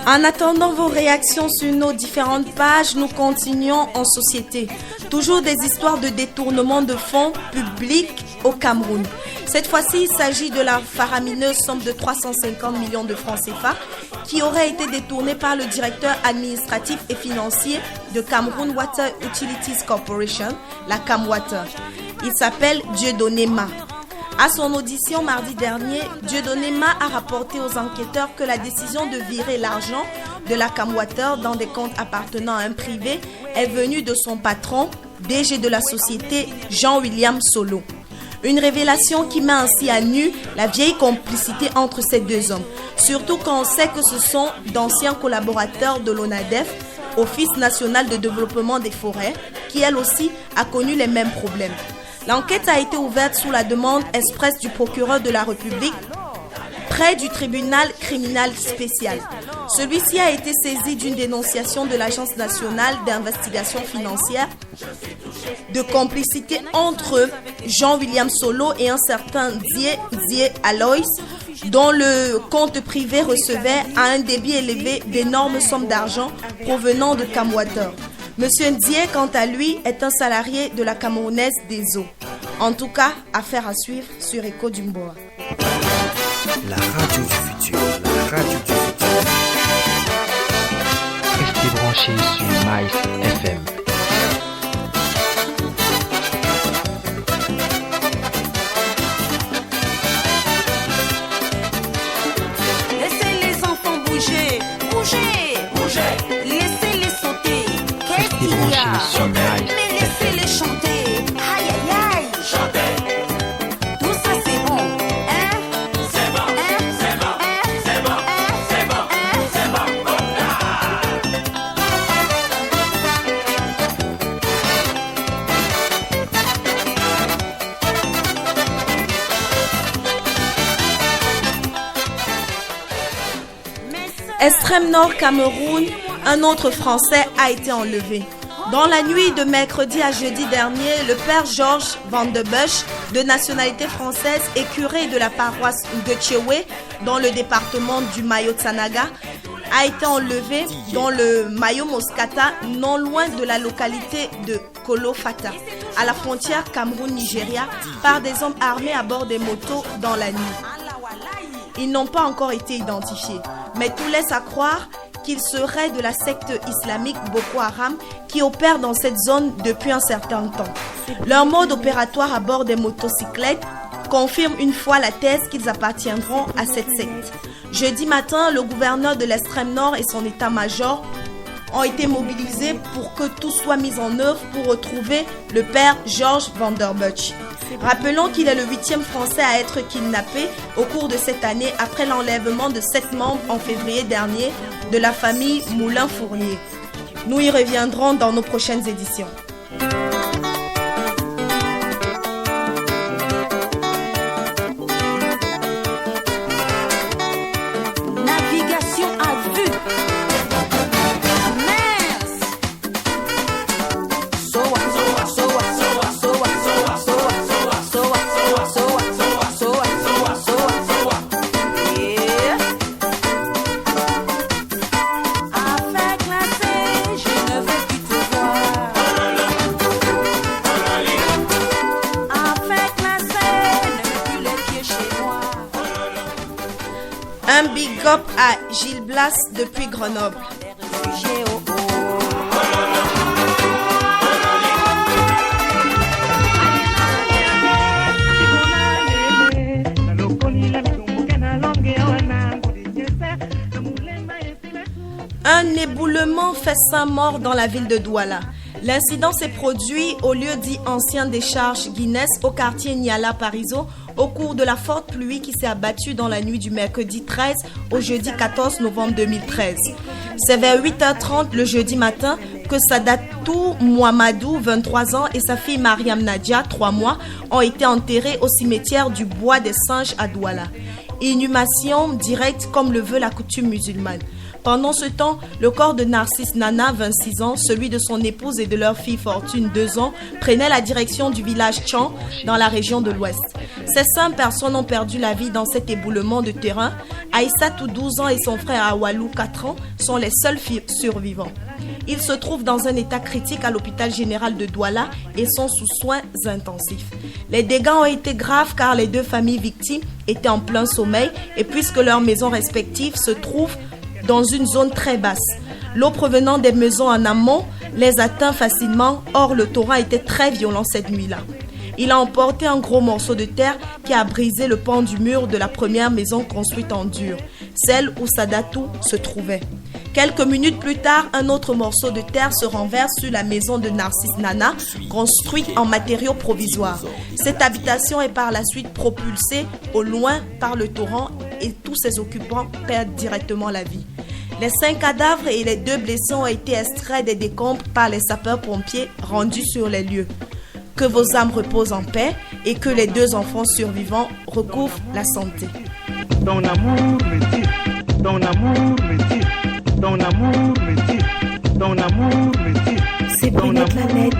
En attendant vos réactions sur nos différentes pages, nous continuons en société. Toujours des histoires de détournement de fonds publics au Cameroun. Cette fois-ci, il s'agit de la faramineuse somme de 350 millions de francs CFA qui aurait été détournée par le directeur administratif et financier de Cameroun Water Utilities Corporation, la CamWater. Il s'appelle Dieudonné Ma. À son audition mardi dernier, Dieudonné Ma a rapporté aux enquêteurs que la décision de virer l'argent de la CamWater dans des comptes appartenant à un privé est venue de son patron, DG de la société, Jean-William Solo. Une révélation qui met ainsi à nu la vieille complicité entre ces deux hommes, surtout quand on sait que ce sont d'anciens collaborateurs de l'ONADEF, Office national de développement des forêts, qui elle aussi a connu les mêmes problèmes. L'enquête a été ouverte sous la demande expresse du procureur de la République près du tribunal criminel spécial. Celui-ci a été saisi d'une dénonciation de l'Agence nationale d'investigation financière de complicité entre Jean-William Solo et un certain Dié Alois, dont le compte privé recevait à un débit élevé d'énormes sommes d'argent provenant de CamWater. Monsieur Ndié, quant à lui, est un salarié de la Camerounaise des eaux. En tout cas, affaire à suivre sur Echo Dumboa. La radio du futur, la radio du futur. Restez branchés sur Mice FM. Laissez les enfants bouger, bouger, bouger. Laissez-les sauter. Qu'est-ce qu'il y a? Mais laissez-les chanter. Aïe aïe aïe. Chanter. Tout ça c'est bon, hein? C'est bon, c'est bon, c'est bon, c'est bon, c'est bon. Extrême Nord Cameroun, un autre Français a été enlevé. Dans la nuit de mercredi à jeudi dernier, le père Georges Van de Bush, de nationalité française et curé de la paroisse de Tchewe, dans le département du Mayo-Tsanaga, a été enlevé dans le Mayo-Moscata, non loin de la localité de Kolofata, à la frontière Cameroun-Nigeria, par des hommes armés à bord des motos dans la nuit. Ils n'ont pas encore été identifiés, mais tout laisse à croire qu'ils seraient de la secte islamique Boko Haram qui opère dans cette zone depuis un certain temps. Leur mode opératoire à bord des motocyclettes confirme une fois la thèse qu'ils appartiendront à cette secte. Jeudi matin, le gouverneur de l'extrême nord et son état-major ont été mobilisés pour que tout soit mis en œuvre pour retrouver le père Georges Van der Buch. Rappelons qu'il est le 8e Français à être kidnappé au cours de cette année après l'enlèvement de 7 membres en février dernier de la famille Moulin-Fournier. Nous y reviendrons dans nos prochaines éditions. Navigation à vue. Mince. Soa, soa, soa, soa, soa, soa, soa, soa, soa, soa, soa, soa, soa, soa. Yeah. Avec la C, je ne veux plus te voir. Avec la C, ne mets plus les pieds chez moi. Un big up à Gilles Blas depuis Grenoble. Les réfugiés, oh, oh. Un éboulement fait 5 morts dans la ville de Douala. L'incident s'est produit au lieu dit ancien décharge Guinness au quartier Niala-Parizeau au cours de la forte pluie qui s'est abattue dans la nuit du mercredi 13 au jeudi 14 novembre 2013. C'est vers 8h30 le jeudi matin que Sadatou Mouamadou, 23 ans, et sa fille Mariam Nadia, 3 mois, ont été enterrés au cimetière du Bois des Singes à Douala. Inhumation directe comme le veut la coutume musulmane. Pendant ce temps, le corps de Narcisse Nana, 26 ans, celui de son épouse et de leur fille Fortune, 2 ans, prenait la direction du village Chan dans la région de l'Ouest. Ces 5 personnes ont perdu la vie dans cet éboulement de terrain. Aïssatou, 12 ans, et son frère Awalou, 4 ans, sont les seuls survivants. Ils se trouvent dans un état critique à l'hôpital général de Douala et sont sous soins intensifs. Les dégâts ont été graves car les 2 familles victimes étaient en plein sommeil et puisque leurs maisons respectives se trouvent dans une zone très basse. L'eau provenant des maisons en amont les atteint facilement, or le torrent était très violent cette nuit-là. Il a emporté un gros morceau de terre qui a brisé le pan du mur de la première maison construite en dur, celle où Sadatou se trouvait. Quelques minutes plus tard, un autre morceau de terre se renverse sur la maison de Narcisse Nana, construite en matériaux provisoires. Cette habitation est par la suite propulsée au loin par le torrent et tous ses occupants perdent directement la vie. Les 5 cadavres et les 2 blessés ont été extraits des décombres par les sapeurs-pompiers rendus sur les lieux. Que vos âmes reposent en paix et que les 2 enfants survivants recouvrent la santé. Ton amour me tue, ton amour me tue, ton amour me tue, ton amour me tue. C'est Brunette la Nette.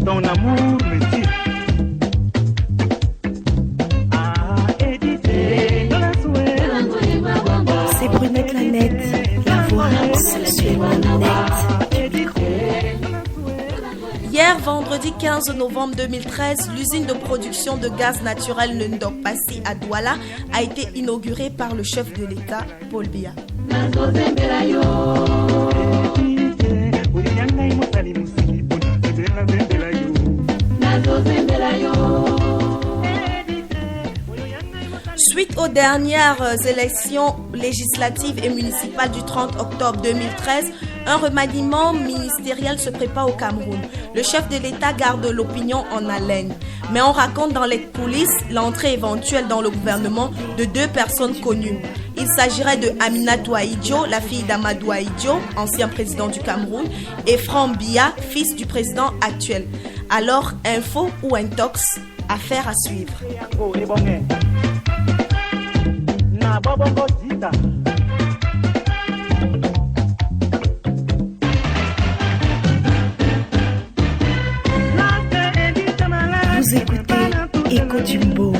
Ton amour me tue. C'est Brunette la Nette, la voix sexuellement nette. Hier, vendredi 15 novembre 2013, l'usine de production de gaz naturel Nundok Passi à Douala a été inaugurée par le chef de l'État, Paul Biya. Suite aux dernières élections législatives et municipales du 30 octobre 2013, un remaniement ministériel se prépare au Cameroun. Le chef de l'État garde l'opinion en haleine. Mais on raconte dans les coulisses l'entrée éventuelle dans le gouvernement de 2 personnes connues. Il s'agirait de Aminatou Ahidjo, la fille d'Amadou Ahidjo, ancien président du Cameroun, et Franck Biya, fils du président actuel. Alors, info ou intox, affaire à suivre. Vous écoutez Écho du Mboa.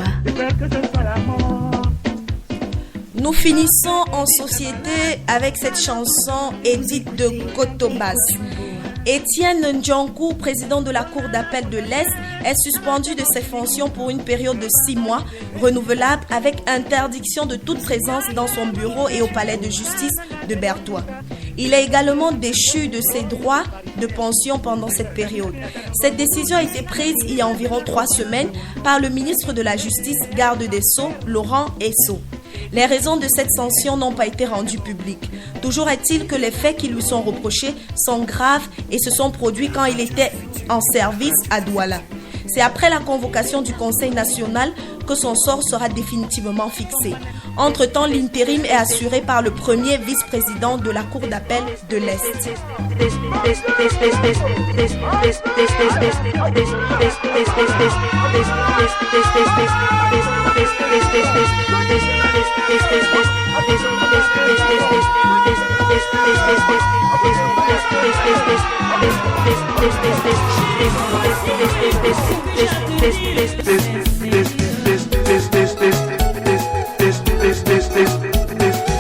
Nous finissons en société avec cette chanson édite de Kotobas. Étienne Ndjankou, président de la Cour d'appel de l'Est, est suspendu de ses fonctions pour une période de 6 mois, renouvelable avec interdiction de toute présence dans son bureau et au palais de justice de Bertois. Il est également déchu de ses droits de pension pendant cette période. Cette décision a été prise il y a environ 3 semaines par le ministre de la Justice, garde des Sceaux, Laurent Esso. Les raisons de cette sanction n'ont pas été rendues publiques. Toujours est-il que les faits qui lui sont reprochés sont graves et se sont produits quand il était en service à Douala. C'est après la convocation du Conseil national que son sort sera définitivement fixé. Entre-temps, l'intérim est assuré par le premier vice-président de la Cour d'appel de l'Est.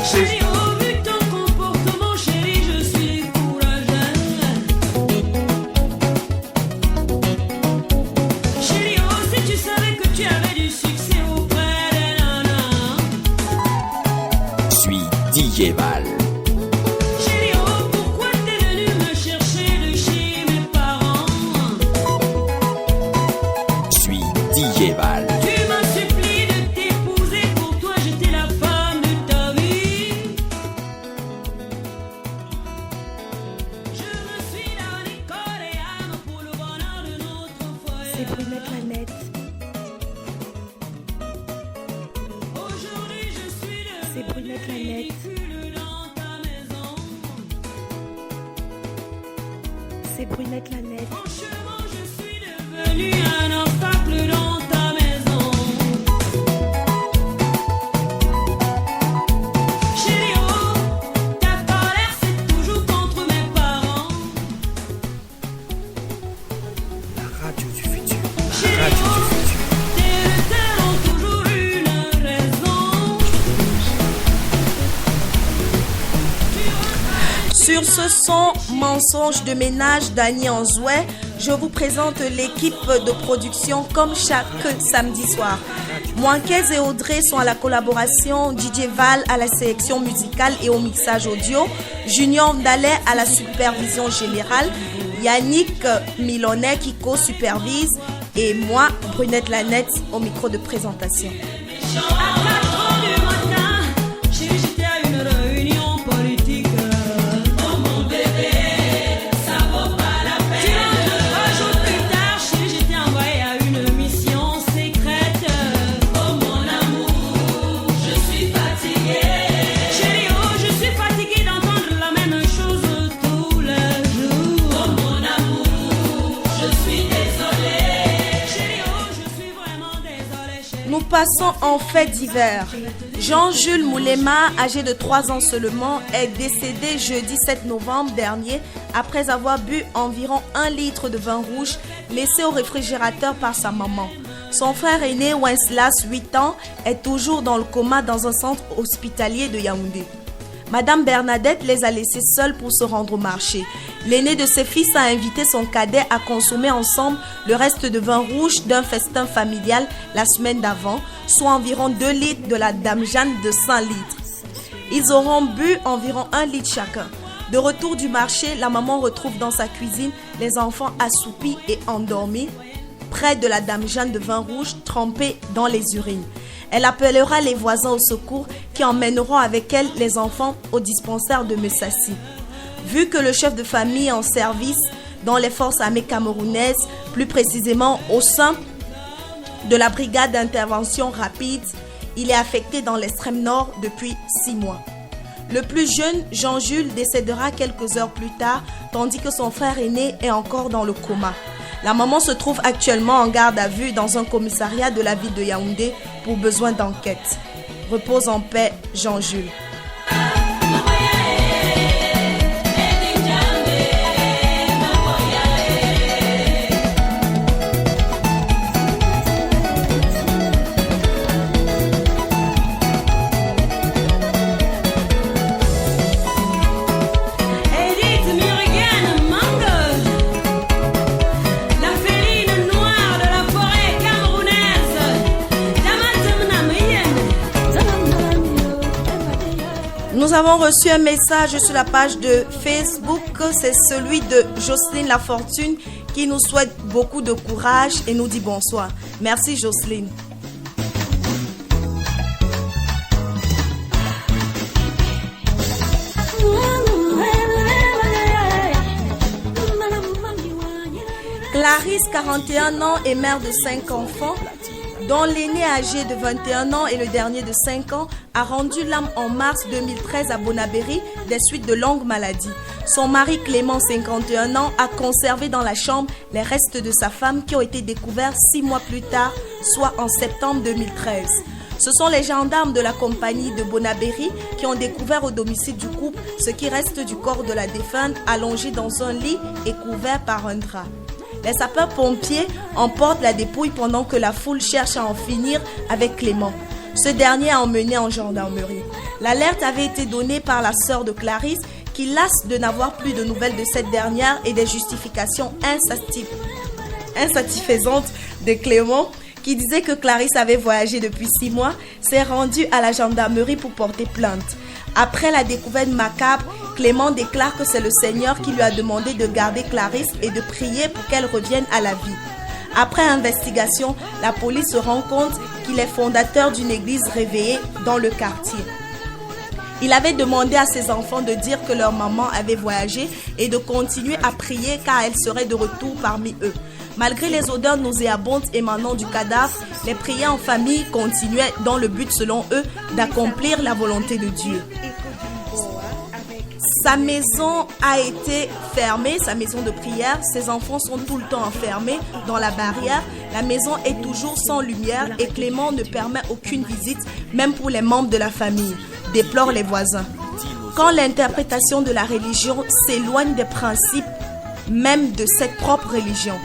Chérie, au vu de ton comportement, chérie, je suis découragée. Chérie, oh, si tu savais que tu avais du succès auprès des nanas. Suis DJ Val. Chérie, oh, pourquoi t'es venu me chercher de chez mes parents? Suis DJ Val. Tu m'as supplié de t'épouser, pour toi j'étais la femme de ta vie. Je me suis donné corps et âme pour le bonheur de notre C'est foyer. Brunette la Nette. Aujourd'hui je suis C'est Brunette la Nette. ridicule dans ta maison. C'est Brunette la Nette. Franchement je suis devenu un obstacle dans ta maison. Chérie, oh, ta Sur ce son mensonge de ménage d'Annie Anzouet, je vous présente l'équipe de production comme chaque samedi soir. Moinquez et Audrey sont à la collaboration, DJ Val à la sélection musicale et au mixage audio, Junior Ndalais à la supervision générale, Yannick Milonet qui co-supervise et moi, Brunette Lanette, au micro de présentation. Passons en fait divers. Jean-Jules Moulema, âgé de 3 ans seulement, est décédé jeudi 7 novembre dernier après avoir bu environ 1 litre de vin rouge laissé au réfrigérateur par sa maman. Son frère aîné, Wenceslas, 8 ans, est toujours dans le coma dans un centre hospitalier de Yaoundé. Madame Bernadette les a laissés seuls pour se rendre au marché. L'aîné de ses fils a invité son cadet à consommer ensemble le reste de vin rouge d'un festin familial la semaine d'avant, soit environ 2 litres de la Dame Jeanne de 100 litres. Ils auront bu environ 1 litre chacun. De retour du marché, la maman retrouve dans sa cuisine les enfants assoupis et endormis près de la Dame Jeanne de vin rouge trempée dans les urines. Elle appellera les voisins au secours qui emmèneront avec elle les enfants au dispensaire de Messassi. Vu que le chef de famille en service dans les forces armées camerounaises, plus précisément au sein de la brigade d'intervention rapide, il est affecté dans l'extrême nord depuis 6 mois. Le plus jeune, Jean-Jules, décédera quelques heures plus tard, tandis que son frère aîné est encore dans le coma. La maman se trouve actuellement en garde à vue dans un commissariat de la ville de Yaoundé pour besoin d'enquête. Repose en paix, Jean-Jules. Nous avons reçu un message sur la page de Facebook, c'est celui de Jocelyne Lafortune qui nous souhaite beaucoup de courage et nous dit bonsoir. Merci Jocelyne. Clarisse, 41 ans et mère de 5 enfants, dont l'aîné âgé de 21 ans et le dernier de 5 ans, a rendu l'âme en mars 2013 à Bonabéry des suites de longues maladies. Son mari Clément, 51 ans, a conservé dans la chambre les restes de sa femme qui ont été découverts 6 mois plus tard, soit en septembre 2013. Ce sont les gendarmes de la compagnie de Bonabéry qui ont découvert au domicile du couple ce qui reste du corps de la défunte allongé dans un lit et couvert par un drap. Les sapeurs-pompiers emportent la dépouille pendant que la foule cherche à en finir avec Clément. Ce dernier a emmené en gendarmerie. L'alerte avait été donnée par la sœur de Clarisse qui, lasse de n'avoir plus de nouvelles de cette dernière et des justifications insatisfaisantes de Clément, qui disait que Clarisse avait voyagé depuis 6 mois, s'est rendue à la gendarmerie pour porter plainte. Après la découverte macabre, Clément déclare que c'est le Seigneur qui lui a demandé de garder Clarisse et de prier pour qu'elle revienne à la vie. Après investigation, la police se rend compte qu'il est fondateur d'une église réveillée dans le quartier. Il avait demandé à ses enfants de dire que leur maman avait voyagé et de continuer à prier car elle serait de retour parmi eux. Malgré les odeurs nauséabondes émanant du cadavre, les prières en famille continuaient dans le but, selon eux, d'accomplir la volonté de Dieu. Sa maison a été fermée, sa maison de prière. Ses enfants sont tout le temps enfermés dans la barrière. La maison est toujours sans lumière et Clément ne permet aucune visite, même pour les membres de la famille, déplorent les voisins. Quand l'interprétation de la religion s'éloigne des principes même de cette propre religion,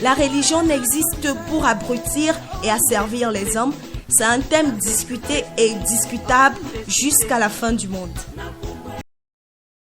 la religion n'existe pour abrutir et asservir les hommes. C'est un thème discuté et discutable jusqu'à la fin du monde.